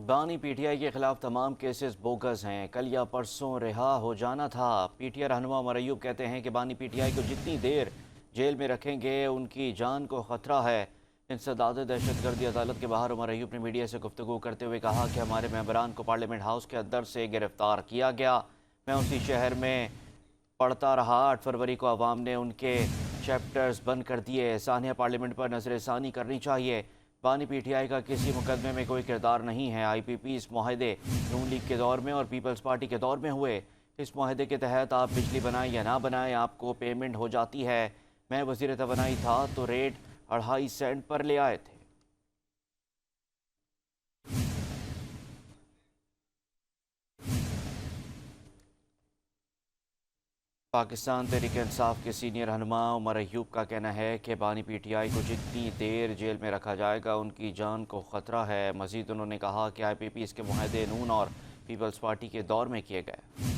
بانی P T I کے خلاف تمام کیسز بوگس ہیں، کل یا پرسوں رہا ہو جانا تھا۔ پی ٹی آئی رہنما عمر ایوب کہتے ہیں کہ بانی پی ٹی آئی کو جتنی دیر جیل میں رکھیں گے ان کی جان کو خطرہ ہے۔ انسداد دہشت گردی عدالت کے باہر عمر ایوب نے میڈیا سے گفتگو کرتے ہوئے کہا کہ ہمارے ممبران کو پارلیمنٹ ہاؤس کے اندر سے گرفتار کیا گیا، میں اسی شہر میں پڑھتا رہا۔ 8 فروری کو عوام نے ان کے چیپٹرز بند کر دیے۔ سانحہ پارلیمنٹ پر نظر ثانی کرنی چاہیے۔ بانی پی ٹی آئی کا کسی مقدمے میں کوئی کردار نہیں ہے۔ آئی پی پی اس معاہدے نون لیگ کے دور میں اور پیپلز پارٹی کے دور میں ہوئے۔ اس معاہدے کے تحت آپ بجلی بنائیں یا نہ بنائیں آپ کو پیمنٹ ہو جاتی ہے۔ میں وزیر توانائی تھا تو ریٹ 2.5 سینٹ پر لے آئے تھے۔ پاکستان تحریک انصاف کے سینئر رہنما عمر ایوب کا کہنا ہے کہ بانی پی ٹی آئی کو جتنی دیر جیل میں رکھا جائے گا ان کی جان کو خطرہ ہے۔ مزید انہوں نے کہا کہ آئی پی پی اس کے معاہدے نون اور پیپلز پارٹی کے دور میں کیے گئے۔